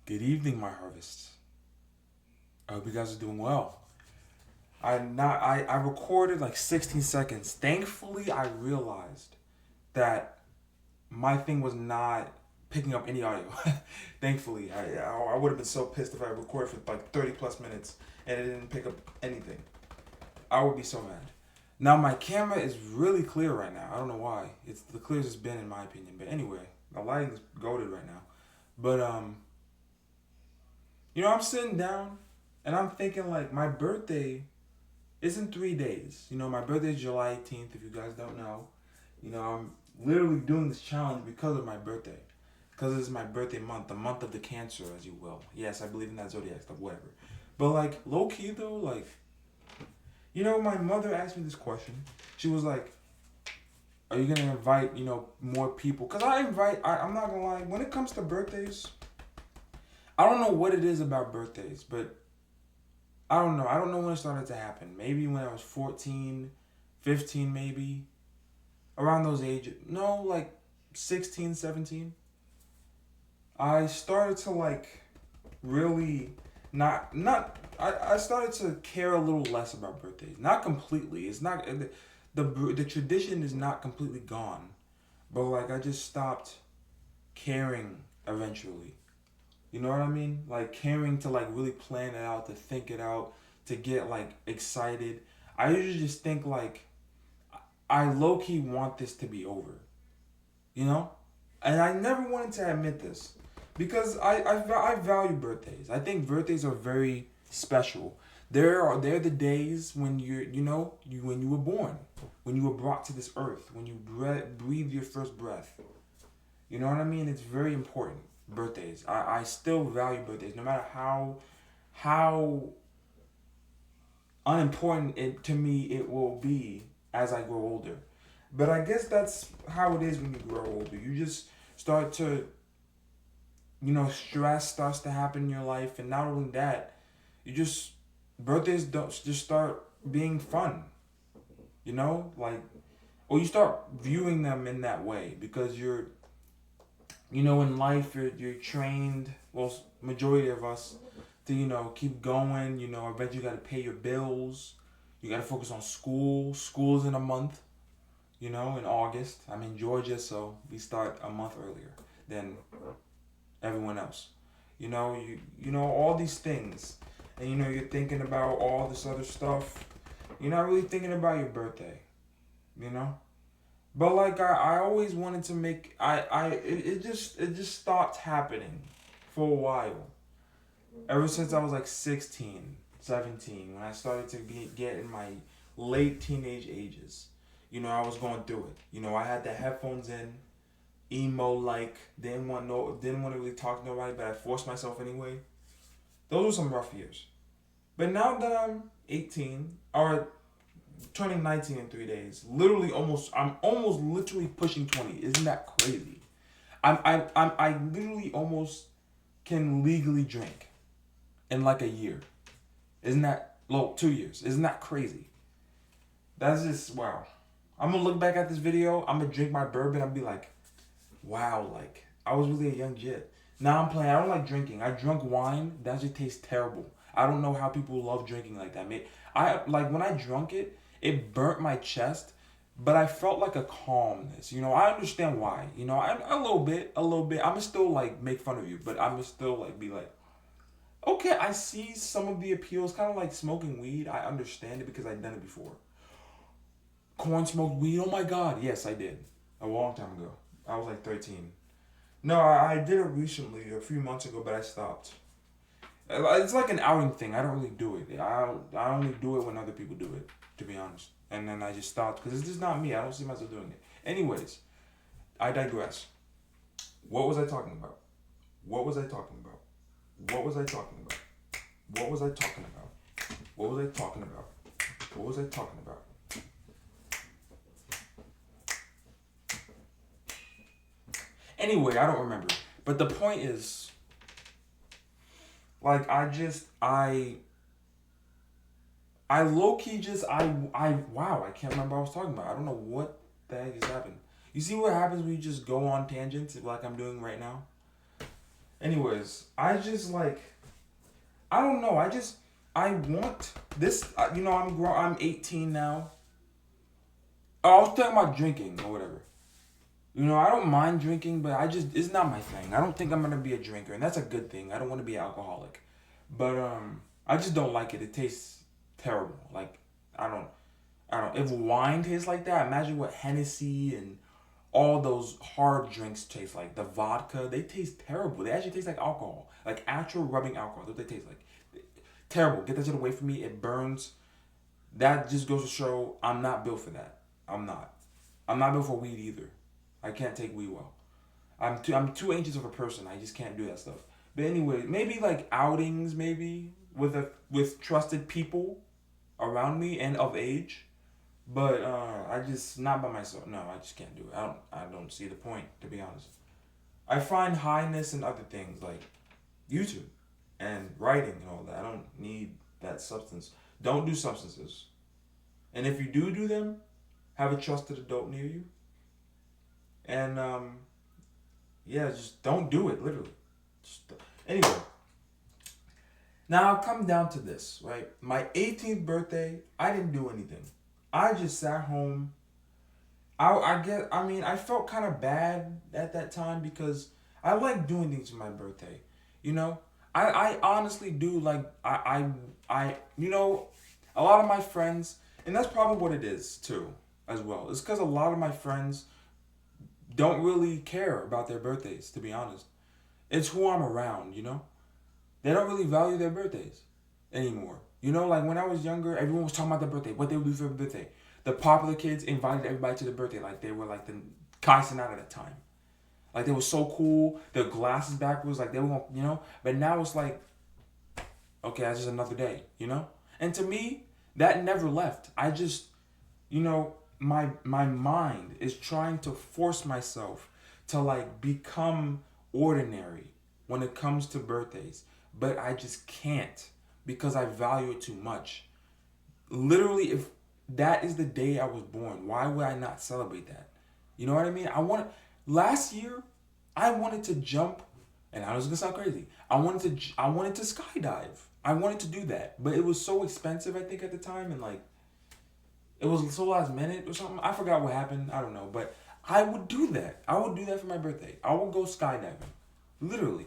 Good evening, my harvest. I hope you guys are doing well. I recorded like 16 seconds. Thankfully, I realized that my thing was not picking up any audio. Thankfully, I would have been so pissed if I recorded for like 30 plus minutes and it didn't pick up anything. I would be so mad. Now my camera is really clear right now. I don't know why. It's the clearest it's been in my opinion. But anyway, the lighting is goated right now. But I'm sitting down and I'm thinking like my birthday is in 3 days. My birthday is July 18th, if you guys don't know. I'm literally doing this challenge because of my birthday. Because it's my birthday month, the month of the Cancer, as you will. Yes, I believe in that zodiac stuff, whatever. But like, low key though, like, my mother asked me this question. She was like, are you gonna invite, more people? Because I'm not gonna lie, when it comes to birthdays, I don't know what it is about birthdays, but I don't know. I don't know when it started to happen. Maybe when I was 14, 15 maybe. Around those ages. No, like 16, 17. I started to like really I started to care a little less about birthdays. Not completely. It's not the tradition is not completely gone. But like I just stopped caring eventually. You know what I mean? Like caring to like really plan it out, to think it out, to get like excited. I usually just think like I low key want this to be over. You know? And I never wanted to admit this because I value birthdays. I think birthdays are very special. They're the days when when you were born, when you were brought to this earth, when you breathe your first breath. You know what I mean? It's very important. Birthdays. I still value birthdays, no matter how unimportant it to me it will be as I grow older. But I guess that's how it is when you grow older. You just start to, stress starts to happen in your life, and not only that, birthdays don't just start being fun. Or you start viewing them in that way because in life you're trained, well, majority of us, to keep going. Eventually you got to pay your bills. You got to focus on school. School's in a month. In August. I'm in Georgia, so we start a month earlier than everyone else. All these things, and you're thinking about all this other stuff. You're not really thinking about your birthday. You know. But like I always wanted to make it just stopped happening for a while. Ever since I was like 16, 17, when I started to get in my late teenage ages. I was going through it. I had the headphones in, emo like, didn't want to really talk to nobody, but I forced myself anyway. Those were some rough years. But now that I'm 18, or turning 19 in 3 days. I'm almost literally pushing 20. Isn't that crazy? I literally almost can legally drink in like a year. Isn't that, 2 years? Isn't that crazy? That's just, wow. I'm gonna look back at this video. I'm gonna drink my bourbon. I'll be like, wow, like, I was really a young jit. Now I'm playing. I don't like drinking. I drunk wine. That just tastes terrible. I don't know how people love drinking like that. When I drunk it, it burnt my chest, but I felt like a calmness. I understand why. A little bit. I'ma still like make fun of you, but I'ma still like be like, okay, I see some of the appeals, kind of like smoking weed. I understand it because I've done it before. Corn smoked weed. Oh my God, yes, I did a long time ago. I was like 13. No, I did it recently, a few months ago, but I stopped. It's like an outing thing. I don't really do it. I only do it when other people do it, to be honest. And then I just stopped because it's just not me. I don't see myself doing it. Anyways, I digress. What was I talking about? What was I talking about? What was I talking about? What was I talking about? What was I talking about? What was I talking about? Anyway, I don't remember. But the point is, like, I low-key wow, I can't remember what I was talking about. I don't know what the heck just happened. You see what happens when you just go on tangents like I'm doing right now? Anyways, I just like, I don't know. I want this. I'm 18 now. Oh, I was talking about drinking or whatever. I don't mind drinking, but it's not my thing. I don't think I'm gonna be a drinker, and that's a good thing. I don't want to be an alcoholic, but I just don't like it. It tastes terrible. Like I don't, I don't. If wine tastes like that, imagine what Hennessy and all those hard drinks taste like. The vodka, they taste terrible. They actually taste like alcohol, like actual rubbing alcohol. That's what they taste like. Terrible. Get that shit away from me. It burns. That just goes to show I'm not built for that. I'm not. I'm not built for weed either. I can't take weed well. I'm too anxious of a person. I just can't do that stuff. But anyway, maybe like outings, maybe with trusted people around me and of age. But I just not by myself. No, I just can't do it. I don't see the point, to be honest. I find highness in other things like YouTube and writing and all that. I don't need that substance. Don't do substances. And if you do them, have a trusted adult near you. And yeah, just don't do it. Literally. Anyway, now I'll come down to this. Right, my 18th birthday, I didn't do anything. I just sat home. I felt kind of bad at that time because I like doing things for my birthday. You know, I honestly do like a lot of my friends, and that's probably what it is too, as well. It's because a lot of my friends don't really care about their birthdays, to be honest. It's who I'm around, They don't really value their birthdays anymore. Like when I was younger, everyone was talking about their birthday, what they would do for their birthday. The popular kids invited everybody to their birthday like they were like the Kai Cenat at the time. Like they were so cool, their glasses backwards, like they were going, But now it's like, okay, that's just another day. And to me, that never left. I just, my mind is trying to force myself to like become ordinary when it comes to birthdays, but I just can't because I value it too much. Literally, if that is the day I was born, why would I not celebrate that? You know what I mean? Last year I wanted to jump, and I was gonna sound crazy. I wanted to skydive. I wanted to do that, but it was so expensive, I think, at the time, and like it was so last minute or something. I forgot what happened. I don't know, but I would do that. I would do that for my birthday. I would go skydiving, literally.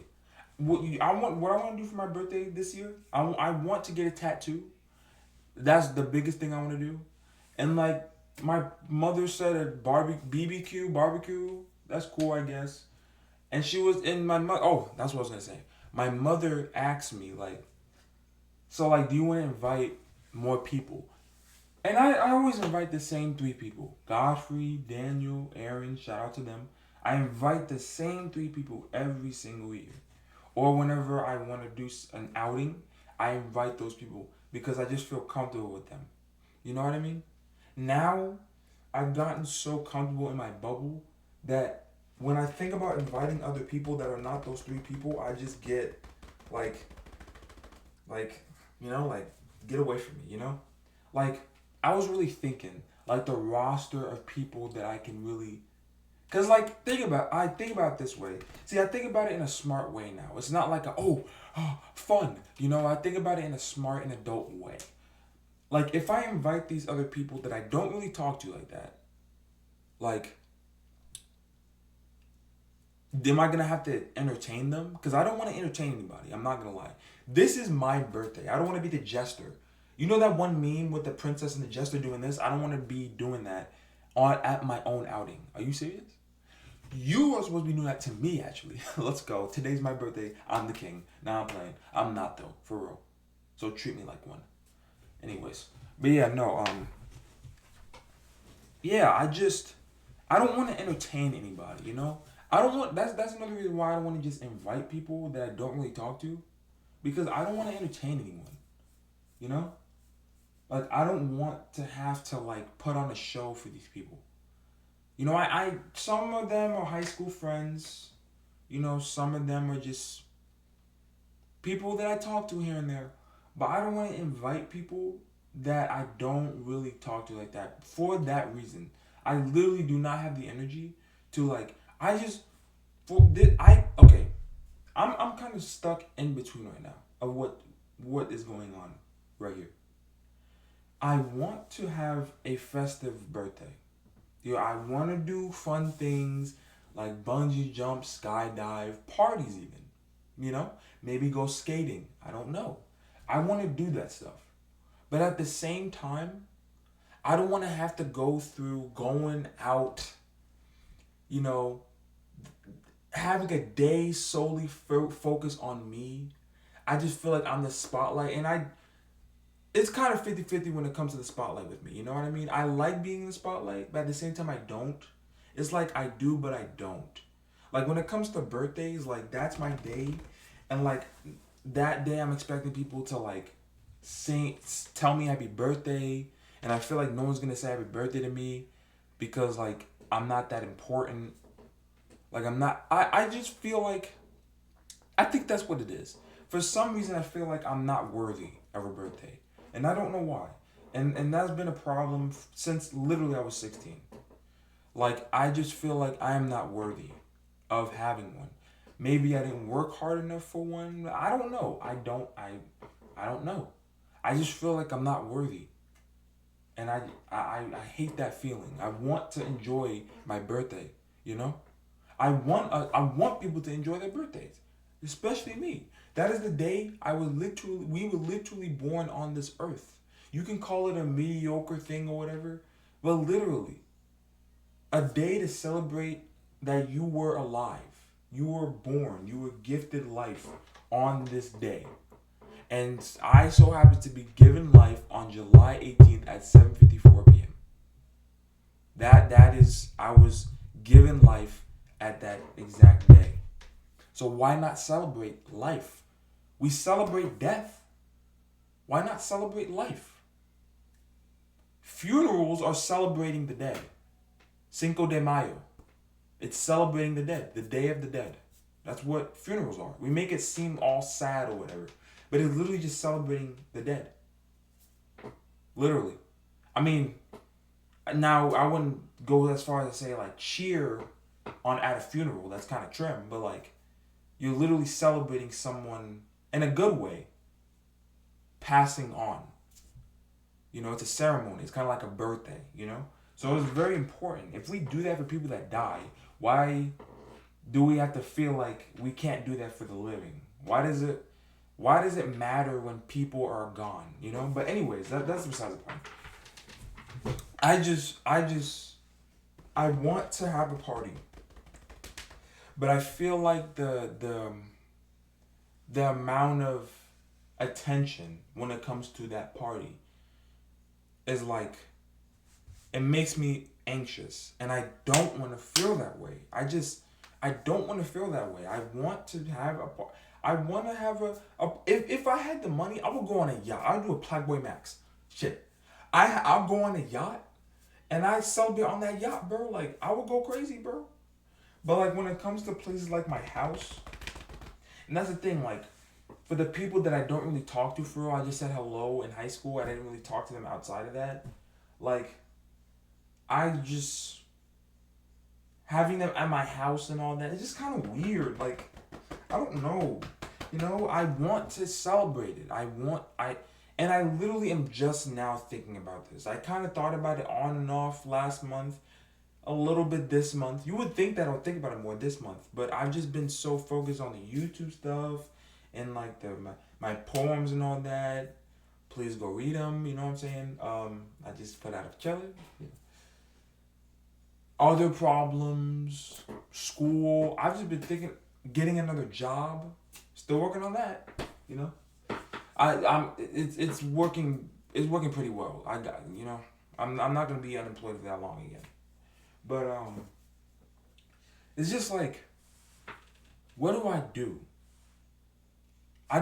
What I want to do for my birthday this year. I want to get a tattoo. That's the biggest thing I want to do, and like my mother said, a barbecue. That's cool, I guess. And she was in my mother. Oh, that's what I was gonna say. My mother asked me like, so like, do you want to invite more people? And I always invite the same three people: Godfrey, Daniel, Aaron. Shout out to them. I invite the same three people every single year, or whenever I want to do an outing, I invite those people because I just feel comfortable with them. You know what I mean? Now, I've gotten so comfortable in my bubble that when I think about inviting other people that are not those three people, I just get like, like get away from me. Like I was really thinking like the roster of people that I can really, cause like I think about it this way. See, I think about it in a smart way now. It's not like fun. I think about it in a smart and adult way. Like if I invite these other people that I don't really talk to like that, like, am I gonna have to entertain them? Because I don't want to entertain anybody. I'm not gonna lie. This is my birthday. I don't want to be the jester. You know that one meme with the princess and the jester doing this? I don't want to be doing that at my own outing. Are you serious? You are supposed to be doing that to me, actually. Let's go. Today's my birthday. I'm the king. Now I'm playing. I'm not though, for real. So treat me like one. Anyways, but yeah, no. Yeah, I don't want to entertain anybody. I don't want. That's another reason why I don't want to just invite people that I don't really talk to, because I don't want to entertain anyone. You know, like I don't want to have to like put on a show for these people. I some of them are high school friends. Some of them are just people that I talk to here and there. But I don't want to invite people that I don't really talk to like that for that reason. I literally do not have the energy to like. I just for this, I okay. I'm kind of stuck in between right now of what is going on right here. I want to have a festive birthday. I want to do fun things like bungee jump, skydive, parties even. Maybe go skating. I don't know. I want to do that stuff. But at the same time, I don't want to have to go through going out, you know, having a day solely focused on me. I just feel like I'm the spotlight, and it's kind of 50-50 when it comes to the spotlight with me. You know what I mean? I like being in the spotlight, but at the same time I don't. It's like I do, but I don't. Like when it comes to birthdays, like that's my day, and like that day I'm expecting people to like tell me happy birthday, and I feel like no one's gonna say happy birthday to me because like I'm not that important. Like I'm not. I just feel like I think that's what it is. For some reason, I feel like I'm not worthy of a birthday, and I don't know why. And that's been a problem since literally I was 16. Like I just feel like I am not worthy of having one. Maybe I didn't work hard enough for one. I don't know. I don't know. I just feel like I'm not worthy. And I hate that feeling. I want to enjoy my birthday, you know? I want people to enjoy their birthdays, especially me. That is the day we were literally born on this earth. You can call it a mediocre thing or whatever, but literally a day to celebrate that you were alive. You were born. You were gifted life on this day. And I so happen to be given life on July 18th at 7:54 p.m. That is I was given life at that exact day. So why not celebrate life? We celebrate death. Why not celebrate life? Funerals are celebrating the dead. Cinco de Mayo. It's celebrating the dead, the Day of the Dead. That's what funerals are. We make it seem all sad or whatever, but it's literally just celebrating the dead. Literally. I mean, now I wouldn't go as far as to say like cheer at a funeral. That's kind of trim, but like you're literally celebrating someone in a good way passing on. It's a ceremony. It's kind of like a birthday, So it's very important. If we do that for people that die, why do we have to feel like we can't do that for the living? Why does it matter when people are gone, But anyways, that's besides the point. I want to have a party. But I feel like the amount of attention when it comes to that party is like, it makes me anxious, and I don't want to feel that way. I don't want to feel that way. I want to have if I had the money, I would go on a yacht. I would do a Playboy Max. Shit. I'll go on a yacht, and I celebrate on that yacht, bro. Like, I would go crazy, bro. But like when it comes to places like my house, and that's the thing, like for the people that I don't really talk to for real, I just said hello in high school. I didn't really talk to them outside of that. Like, I just having them at my house and all that, it's just kind of weird. Like, I don't know. I want to celebrate it. And I literally am just now thinking about this. I kind of thought about it on and off last month, a little bit this month. You would think that I would think about it more this month, but I've just been so focused on the YouTube stuff and like my poems and all that. Please go read them. You know what I'm saying? I just put out a challenge. Yeah. Other problems, school. I've just been thinking, getting another job. Still working on that. It's working. It's working pretty well. I'm not gonna be unemployed for that long again. But it's just like, what do I do? I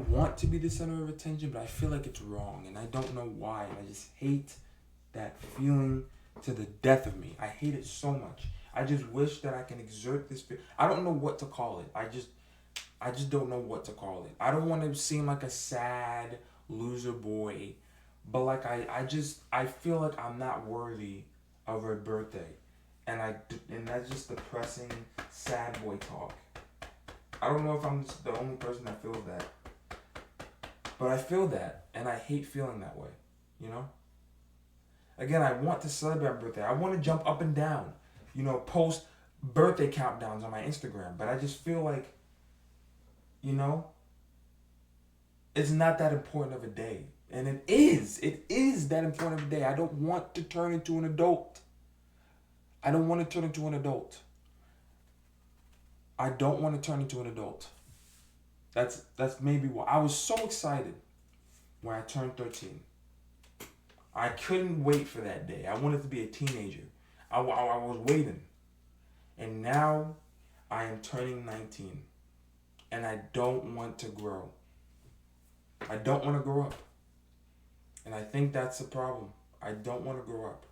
want to be the center of attention, but I feel like it's wrong, and I don't know why. I just hate that feeling to the death of me. I hate it so much. I just wish that I can exert this fear. I don't know what to call it. I just don't know what to call it. I don't want to seem like a sad loser boy, but like I feel like I'm not worthy of a birthday, and that's just depressing sad boy talk. I don't know if I'm the only person that feels that. But I feel that, and I hate feeling that way, you know? Again, I want to celebrate my birthday. I want to jump up and down, post birthday countdowns on my Instagram. But I just feel like, you know, it's not that important of a day. And it is that important of a day. I don't want to turn into an adult. I don't want to turn into an adult. I don't want to turn into an adult. That's maybe why. I was so excited when I turned 13. I couldn't wait for that day. I wanted to be a teenager. I was waiting. And now I am turning 19. And I don't want to grow. I don't want to grow up. And I think that's the problem. I don't want to grow up.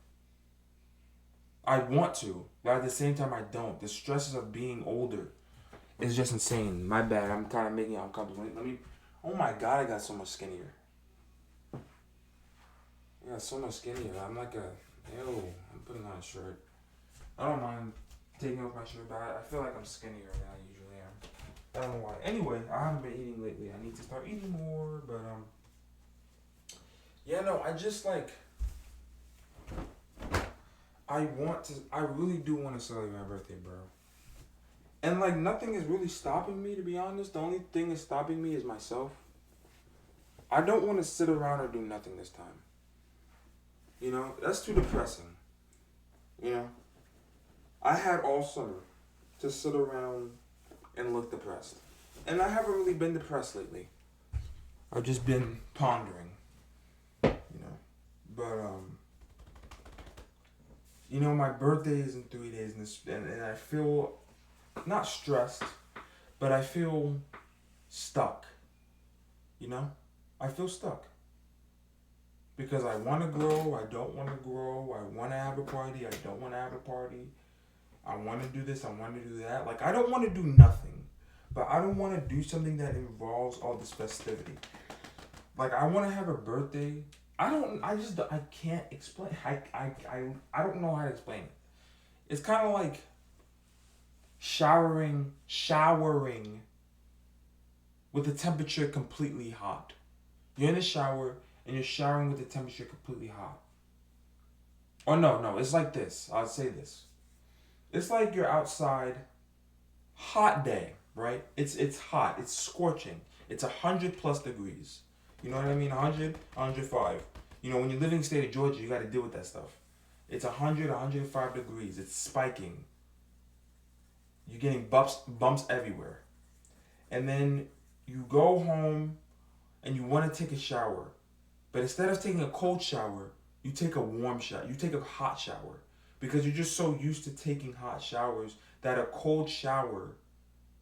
I want to, but at the same time I don't. The stresses of being older is just insane. My bad. I'm kind of making it uncomfortable. Oh my God, I got so much skinnier. I got so much skinnier. I'm like I'm putting on a shirt. I don't mind taking off my shirt, but I feel like I'm skinnier than I usually am. I don't know why. Anyway, I haven't been eating lately. I need to start eating more, but yeah, no, I just like, I really do want to celebrate my birthday, bro. And like nothing is really stopping me, to be honest. The only thing that's stopping me is myself. I don't want to sit around or do nothing this time. That's too depressing. I had all summer to sit around and look depressed. And I haven't really been depressed lately. I've just been pondering. But my birthday is in 3 days, and I feel not stressed, but I feel stuck. I feel stuck. Because I want to grow, I don't want to grow, I want to have a party, I don't want to have a party. I want to do this, I want to do that. Like, I don't want to do nothing, but I don't want to do something that involves all this festivity. Like, I want to have a birthday. I can't explain. I don't know how to explain it. It's kind of like showering with the temperature completely hot. You're in the shower and you're showering with the temperature completely hot. Or no, it's like this. I'll say this. It's like you're outside, hot day, right? It's hot. It's scorching. It's 100+ degrees. You know what I mean? 100, 105. When you're living in the state of Georgia, you got to deal with that stuff. It's 100, 105 degrees. It's spiking. You're getting bumps everywhere. And then you go home and you want to take a shower. But instead of taking a cold shower, you take a warm shower. You take a hot shower. Because you're just so used to taking hot showers that a cold shower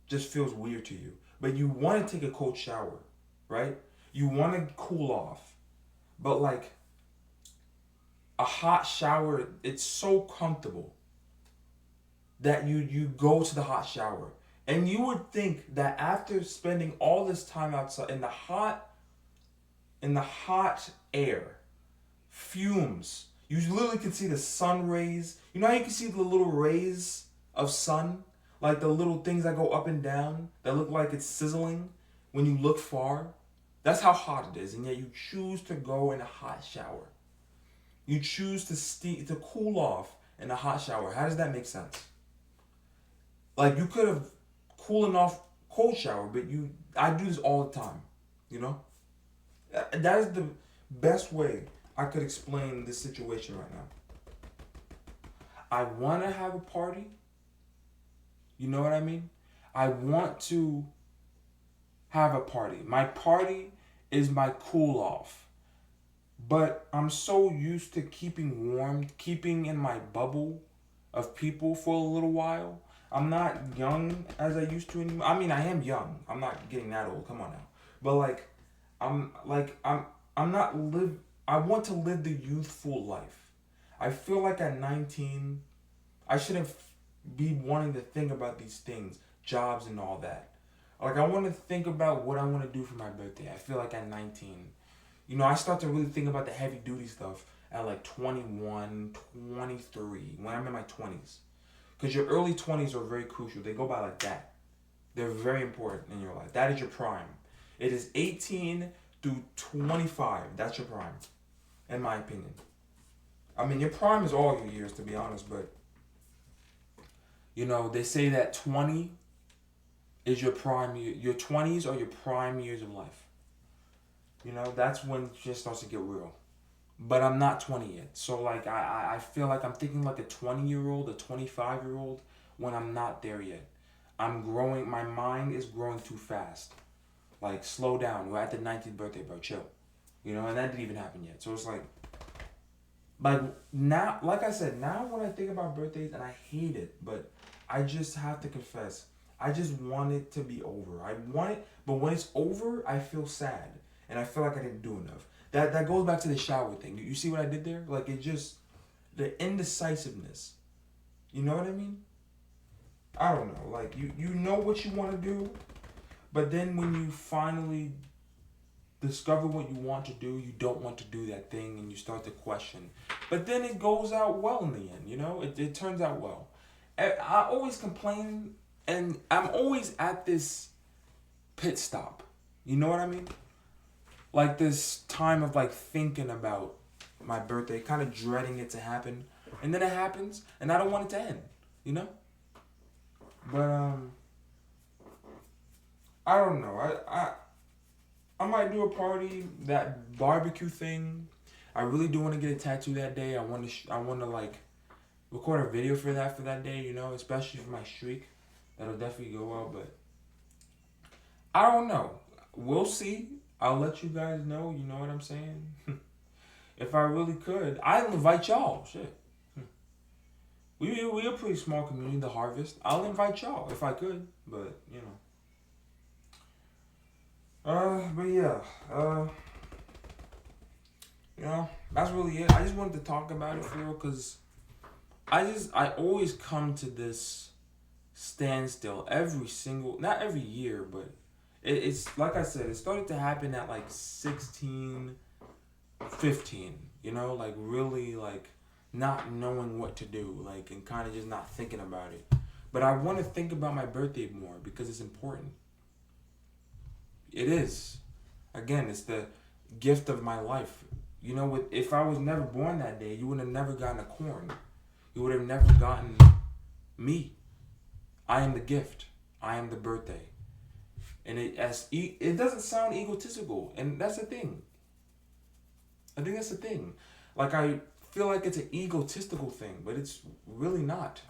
just feels weird to you. But you want to take a cold shower, right? You want to cool off. But like a hot shower, it's so comfortable that you go to the hot shower. And you would think that after spending all this time outside in the hot air, fumes, you literally can see the sun rays. You know how you can see the little rays of sun? Like the little things that go up and down that look like it's sizzling when you look far? That's how hot it is, and yet you choose to go in a hot shower. You choose to cool off in a hot shower. How does that make sense? Like, you could have cooling off cold shower, but I do this all the time, That is the best way I could explain this situation right now. I want to have a party. You know what I mean? I want to have a party. My party is my cool off. But I'm so used to keeping warm, keeping in my bubble of people for a little while. I'm not young as I used to anymore. I mean, I am young. I'm not getting that old. Come on now. But I want to live the youthful life. I feel like at 19, I shouldn't be wanting to think about these things, jobs and all that. Like, I want to think about what I want to do for my birthday. I feel like at 19, I start to really think about the heavy duty stuff at like 21, 23, when I'm in my 20s. Because your early 20s are very crucial. They go by like that. They're very important in your life. That is your prime. It is 18 through 25. That's your prime, in my opinion. I mean, your prime is all your years, to be honest, but, they say that 20 is your prime year. Your 20s are your prime years of life. That's when shit starts to get real. But I'm not 20 yet. So, like, I feel like I'm thinking like a 20-year-old, a 25-year-old, when I'm not there yet. I'm growing, my mind is growing too fast. Like, slow down. We're at the 19th birthday, bro. Chill. And that didn't even happen yet. So it's like now, like I said, now when I think about birthdays, and I hate it, but I just have to confess, I just want it to be over. I want it, but when it's over, I feel sad. And I feel like I didn't do enough. That goes back to the shower thing. You see what I did there? Like, it just, the indecisiveness. You know what I mean? I don't know. Like, you know what you want to do, but then when you finally discover what you want to do, you don't want to do that thing, and you start to question. But then it goes out well in the end, It turns out well. I always complain, and I'm always at this pit stop. You know what I mean? Like this time of like thinking about my birthday, kind of dreading it to happen. And then it happens, and I don't want it to end, But, I don't know. I might do a party, that barbecue thing. I really do want to get a tattoo that day. I want to like record a video for that day, especially for my streak. That'll definitely go well, but I don't know. We'll see. I'll let you guys know, you know what I'm saying? If I really could, I'll invite y'all. Shit. We a pretty small community, the Harvest. I'll invite y'all if I could, but but yeah, that's really it. I just wanted to talk about it for real, cause I always come to this standstill not every year, but it's like I said, it started to happen at like 16, 15, like really like not knowing what to do, like, and kind of just not thinking about it. But I want to think about my birthday more because it's important. It is. Again, it's the gift of my life. If I was never born that day, you would have never gotten a corn. You would have never gotten me. I am the gift. I am the birthday. And it doesn't sound egotistical, and that's the thing. I think that's the thing. Like, I feel like it's an egotistical thing, but it's really not.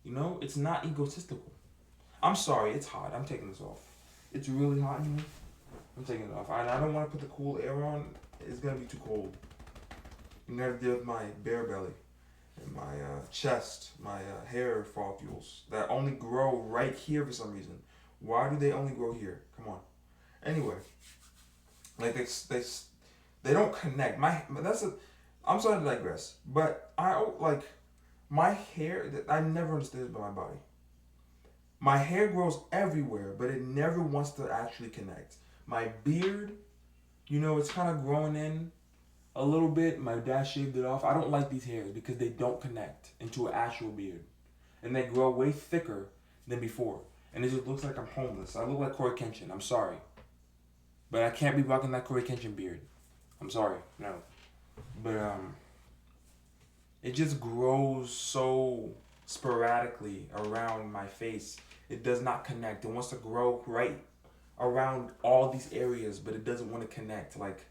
It's not egotistical. I'm sorry, it's hot. I'm taking this off. It's really hot in here. I'm taking it off. I don't want to put the cool air on. It's going to be too cold. I'm going to deal with my bare belly and my chest, my hair follicles that only grow right here for some reason. Why do they only grow here? Come on. Anyway, like they don't connect. I'm sorry to digress, but my hair. I never understood it about my body. My hair grows everywhere, but it never wants to actually connect. My beard, it's kind of growing in a little bit. My dad shaved it off. I don't like these hairs because they don't connect into an actual beard, and they grow way thicker than before. And it just looks like I'm homeless. I look like Corey Kenshin. I'm sorry. But I can't be rocking that Corey Kenshin beard. I'm sorry. No. But, it just grows so sporadically around my face. It does not connect. It wants to grow right around all these areas, but it doesn't want to connect. Like,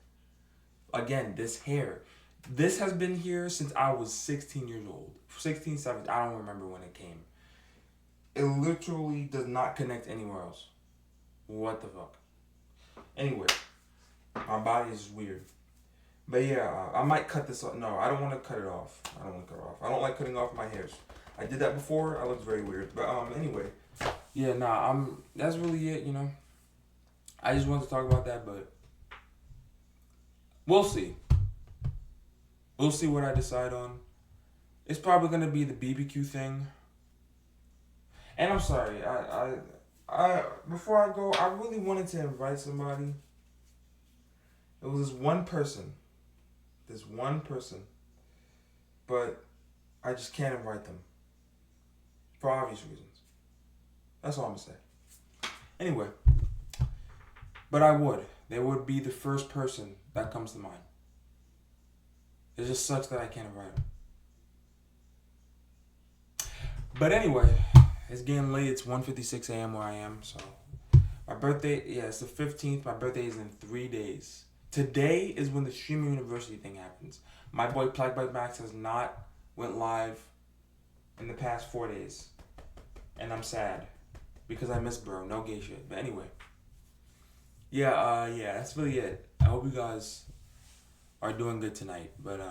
again, this hair. This has been here since I was 16 years old. 16, 17. I don't remember when it came. It literally does not connect anywhere else. What the fuck? Anyway, my body is weird. But yeah, I might cut this off. No, I don't want to cut it off. I don't like cutting off my hairs. I did that before. I looked very weird. But anyway. Yeah, that's really it, I just wanted to talk about that, but we'll see. We'll see what I decide on. It's probably going to be the BBQ thing. And I'm sorry, I before I go, I really wanted to invite somebody. It was this one person, but I just can't invite them for obvious reasons. That's all I'm gonna say. Anyway, but I would. They would be the first person that comes to mind. It just sucks that I can't invite them. But anyway, it's getting late. It's 1:56 a.m. where I am. So my birthday, yeah, it's the 15th. My birthday is in 3 days. Today is when the Streamer University thing happens. My boy Plague by Max has not went live in the past 4 days. And I'm sad. Because I miss bro. No gay shit. But anyway. Yeah, that's really it. I hope you guys are doing good tonight. But,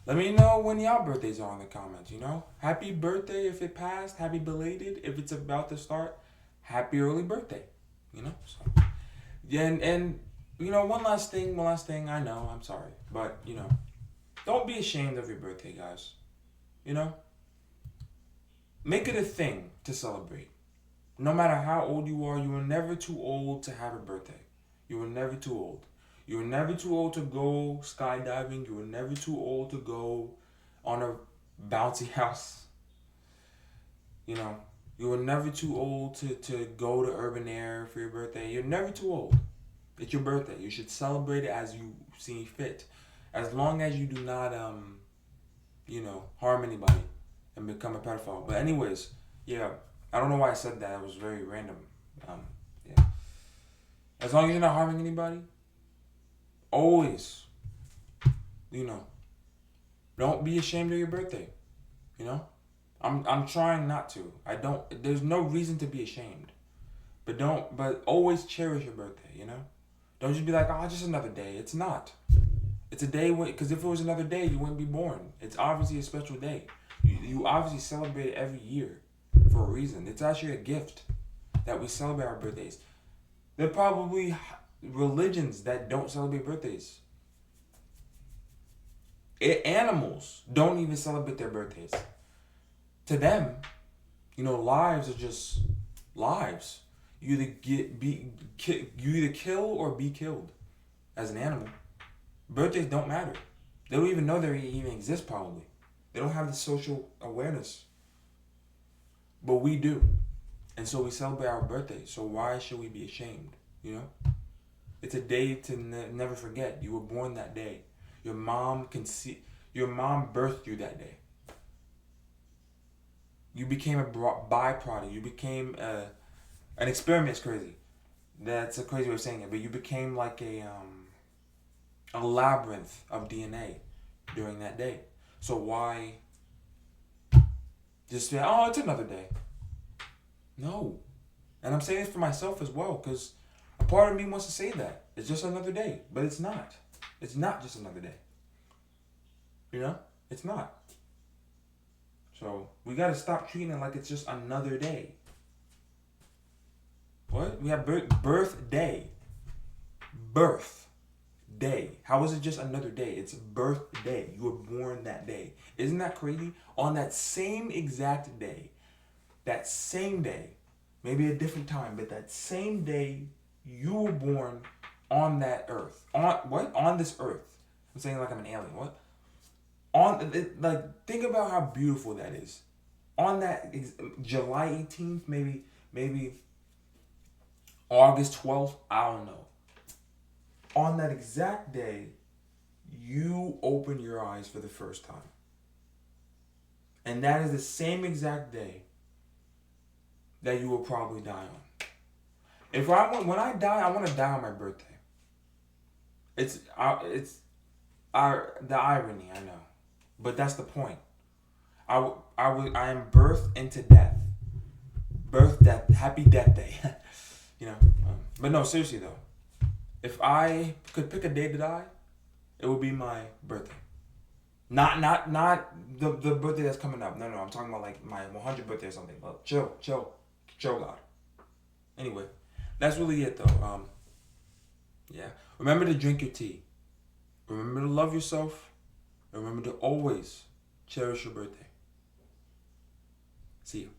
let me know when y'all birthdays are in the comments, Happy birthday if it passed. Happy belated if it's about to start. Happy early birthday, So, yeah, and one last thing. I know, I'm sorry. But, don't be ashamed of your birthday, guys. Make it a thing to celebrate. No matter how old you are never too old to have a birthday. You were never too old. You were never too old to go skydiving. You were never too old to go on a bouncy house. You were never too old to go to urban air for your birthday. You're never too old. It's your birthday. You should celebrate it as you see fit. As long as you do not, harm anybody and become a pedophile. But anyways, yeah, I don't know why I said that. It was very random. Yeah. As long as you're not harming anybody, always, don't be ashamed of your birthday. I'm trying not to. There's no reason to be ashamed. But always cherish your birthday, Don't just be like, oh, just another day. It's not. It's a day because if it was another day, you wouldn't be born. It's obviously a special day. You obviously celebrate it every year for a reason. It's actually a gift that we celebrate our birthdays. There are probably religions that don't celebrate birthdays. Animals don't even celebrate their birthdays. To them, lives are just lives. You either kill or be killed as an animal. Birthdays don't matter. They don't even know they even exist probably. They don't have the social awareness. But we do. And so we celebrate our birthday. So why should we be ashamed? It's a day to never forget. You were born that day. Your mom birthed you that day. You became a byproduct. You became an experiment. Is crazy. That's a crazy way of saying it. But you became like a labyrinth of DNA during that day. So why just say, oh, it's another day? No. And I'm saying this for myself as well, because a part of me wants to say that. It's just another day. But it's not. It's not just another day. It's not. So we got to stop treating it like it's just another day. What? We have birthday. Birthday. How is it just another day? It's birthday. You were born that day. Isn't that crazy? On that same exact day, maybe a different time, but that same day, you were born on that earth. On this earth. I'm saying like I'm an alien. What? Think about how beautiful that is. On that July 18th, maybe August 12th, I don't know. On that exact day, you open your eyes for the first time. And that is the same exact day that you will probably die on. When I die, I want to die on my birthday. It's the irony, I know. But that's the point. I am birthed into death. Death, happy death day. But no, seriously though. If I could pick a day to die, it would be my birthday. Not the birthday that's coming up. No, I'm talking about like my 100th birthday or something. But chill, God. Anyway, that's really it though. Yeah. Remember to drink your tea. Remember to love yourself. Remember to always cherish your birthday. See you.